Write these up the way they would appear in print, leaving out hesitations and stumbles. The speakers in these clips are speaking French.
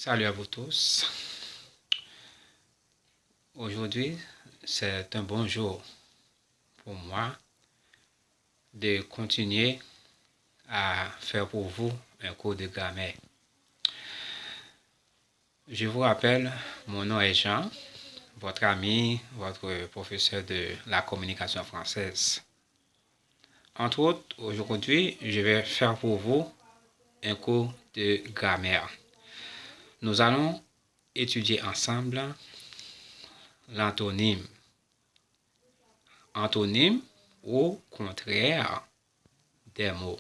Salut à vous tous. Aujourd'hui, c'est un bon jour pour moi de continuer à faire pour vous un cours de grammaire. Je vous rappelle, mon nom est Jean, votre ami, votre professeur de la communication française. Entre autres, aujourd'hui, je vais faire pour vous un cours de grammaire. Nous allons étudier ensemble l'antonyme. Antonyme ou contraire des mots.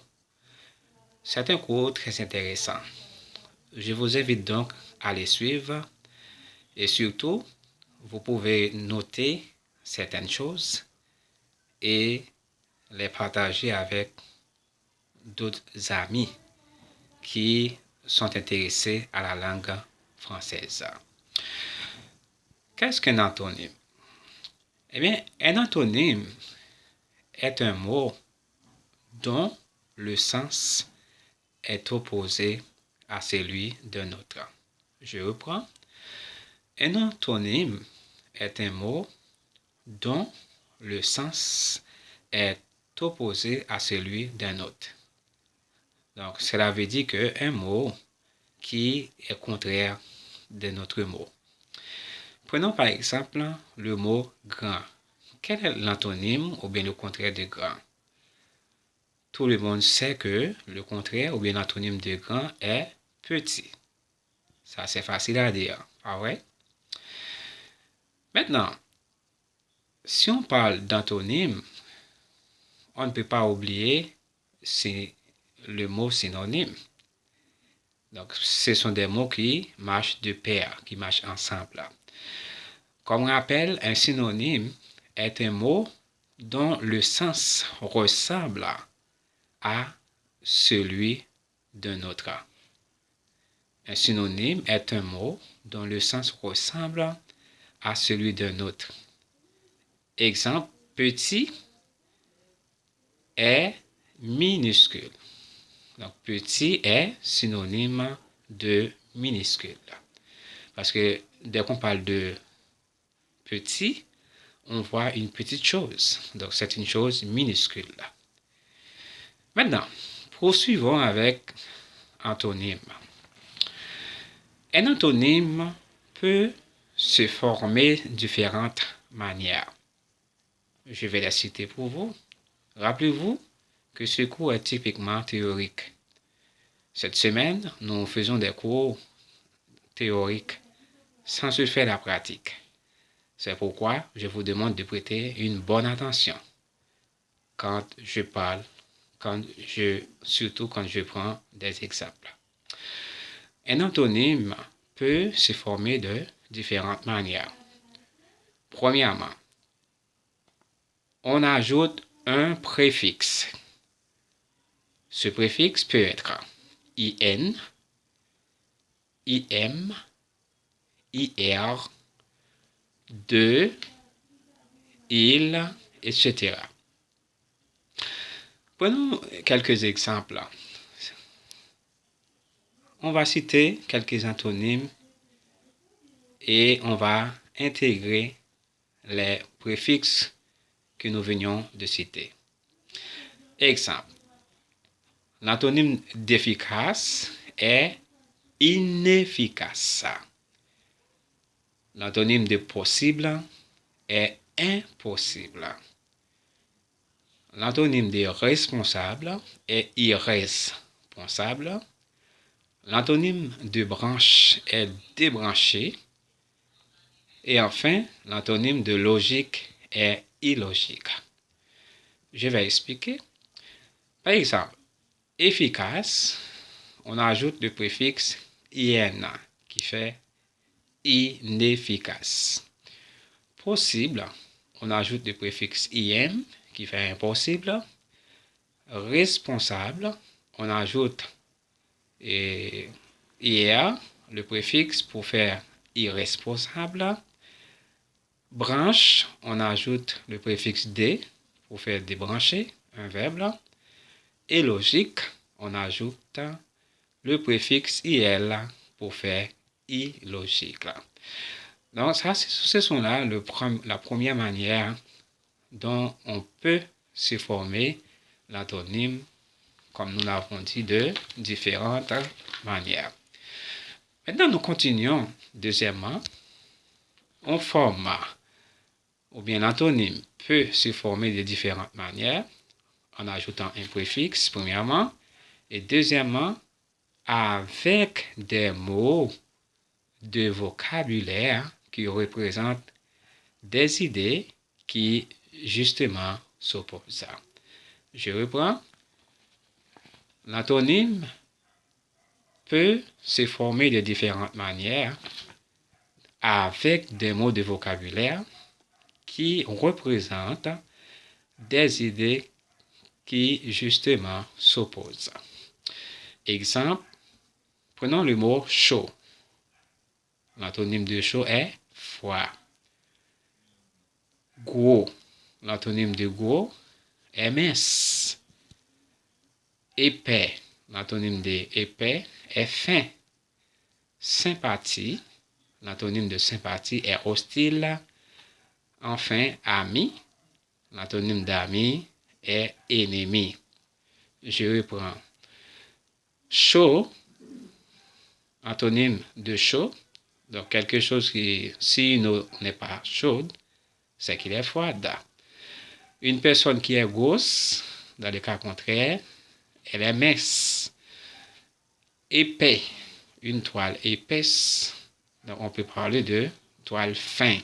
C'est un cours très intéressant. Je vous invite donc à les suivre et surtout, vous pouvez noter certaines choses et les partager avec d'autres amis qui sont intéressés à la langue française. Qu'est-ce qu'un antonyme? Eh bien, un antonyme est un mot dont le sens est opposé à celui d'un autre. Je reprends. Un antonyme est un mot dont le sens est opposé à celui d'un autre. Donc, cela veut dire qu'un mot qui est contraire d'un autre mot. Prenons par exemple le mot grand. Quel est l'antonyme ou bien le contraire de grand? Tout le monde sait que le contraire ou bien l'antonyme de grand est petit. Ça, c'est facile à dire. Ah ouais? Maintenant, si on parle d'antonyme, on ne peut pas oublier le mot synonyme. Donc, ce sont des mots qui marchent de pair, qui marchent ensemble. Comme rappel, un synonyme est un mot dont le sens ressemble à celui d'un autre. Un synonyme est un mot dont le sens ressemble à celui d'un autre. Exemple, petit est minuscule. Donc, petit est synonyme de minuscule. Parce que dès qu'on parle de petit, on voit une petite chose. Donc, c'est une chose minuscule. Maintenant, poursuivons avec antonyme. Un antonyme peut se former de différentes manières. Je vais les citer pour vous. Rappelez-vous que ce cours est typiquement théorique. Cette semaine, nous faisons des cours théoriques sans se faire la pratique. C'est pourquoi je vous demande de prêter une bonne attention quand je parle, surtout quand je prends des exemples. Un antonyme peut se former de différentes manières. Premièrement, on ajoute un préfixe. Ce préfixe peut être in, im, ir, de, il, etc. Prenons quelques exemples. On va citer quelques antonymes et on va intégrer les préfixes que nous venions de citer. Exemple. L'antonyme d'efficace est inefficace. L'antonyme de possible est impossible. L'antonyme de responsable est irresponsable. L'antonyme de branche est débranché. Et enfin, l'antonyme de logique est illogique. Je vais expliquer. Par exemple, efficace, on ajoute le préfixe in qui fait inefficace. Possible, on ajoute le préfixe im qui fait impossible. Responsable, on ajoute ir, le préfixe pour faire irresponsable. Branche, on ajoute le préfixe d pour faire débrancher, un verbe. Et logique, on ajoute le préfixe il pour faire illogique. Donc, ça, ce sont là la première manière dont on peut se former l'antonyme, comme nous l'avons dit, de différentes manières. Maintenant, nous continuons. Deuxièmement, on forme, ou bien l'antonyme peut se former de différentes manières, en ajoutant un préfixe, premièrement, et deuxièmement, avec des mots de vocabulaire qui représentent des idées qui, justement, s'opposent. Je reprends. L'antonyme peut se former de différentes manières avec des mots de vocabulaire qui représentent des idées qui, justement, s'opposent. Exemple, prenons le mot chaud. L'antonyme de chaud est froid. Gros. L'antonyme de gros est mince. Épais. L'antonyme de épais est fin. Sympathie. L'antonyme de sympathie est hostile. Enfin, ami. L'antonyme d'ami est ennemi. Je reprends. Chaud. Antonyme de chaud. Donc, quelque chose qui, si n'est pas chaude, c'est qu'il est froide. Une personne qui est grosse, dans le cas contraire, elle est mince. Épais, une toile épaisse, donc on peut parler de toile fin,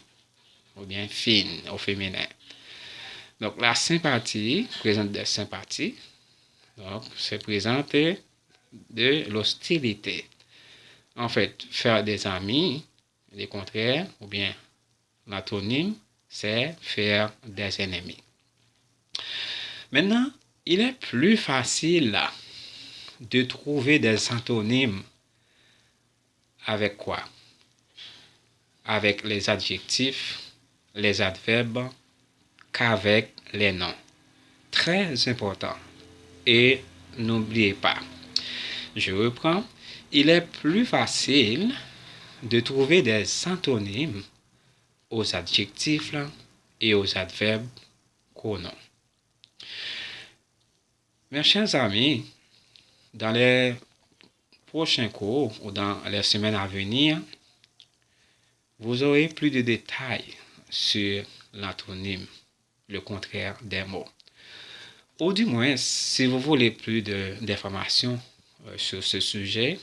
ou bien fine, au féminin. Donc la sympathie présente des sympathies, donc c'est présenter de l'hostilité. En fait, faire des amis, le contraire, ou bien l'antonyme, c'est faire des ennemis. Maintenant, il est plus facile de trouver des antonymes avec quoi? Avec les adjectifs, les adverbes, qu'avec les noms. Très important. Et n'oubliez pas, je reprends, il est plus facile de trouver des antonymes aux adjectifs et aux adverbes qu'aux noms. Mes chers amis, dans les prochains cours ou dans les semaines à venir, vous aurez plus de détails sur l'antonyme, le contraire des mots. Ou du moins, si vous voulez plus d'informations sur ce sujet,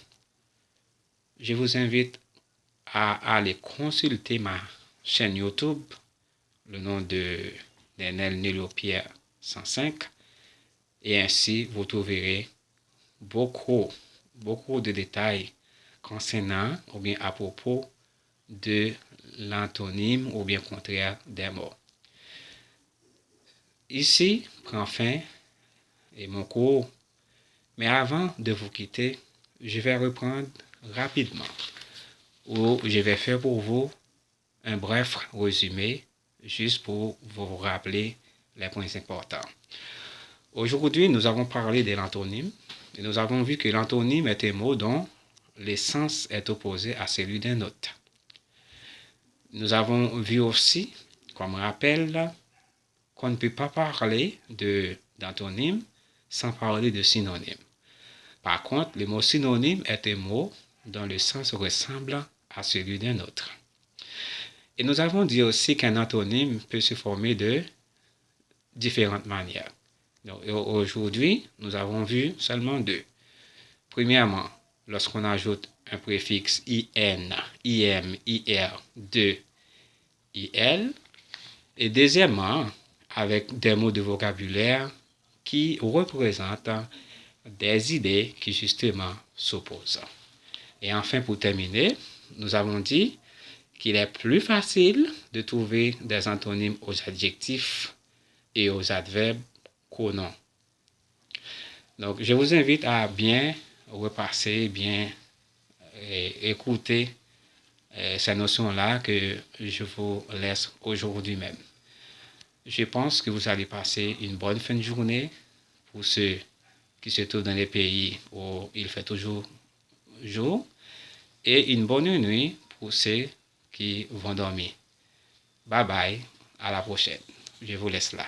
je vous invite à aller consulter ma chaîne YouTube, le nom de Daniel Nelio Pierre 105, et ainsi vous trouverez beaucoup de détails concernant ou bien à propos de l'antonyme ou bien contraire des mots. Ici prend fin mon cours, mais avant de vous quitter, je vais reprendre rapidement ou je vais faire pour vous un bref résumé juste pour vous rappeler les points importants. Aujourd'hui, nous avons parlé de l'antonyme et nous avons vu que l'antonyme est un mot dont le sens est opposé à celui d'un autre. Nous avons vu aussi, comme rappel, qu'on ne peut pas parler d'antonyme sans parler de synonyme. Par contre, le mot synonyme est un mot dont le sens ressemble à celui d'un autre. Et nous avons dit aussi qu'un antonyme peut se former de différentes manières. Donc, aujourd'hui, nous avons vu seulement deux. Premièrement, lorsqu'on ajoute un préfixe IN, IM, IR, de, IL. Et deuxièmement, avec des mots de vocabulaire qui représentent des idées qui justement s'opposent. Et enfin, pour terminer, nous avons dit qu'il est plus facile de trouver des antonymes aux adjectifs et aux adverbes qu'aux noms. Donc, je vous invite à bien repasser, bien écouter ces notions-là que je vous laisse aujourd'hui même. Je pense que vous allez passer une bonne fin de journée pour ceux qui se trouvent dans les pays où il fait toujours jour. et une bonne nuit pour ceux qui vont dormir. Bye bye, à la prochaine. Je vous laisse là.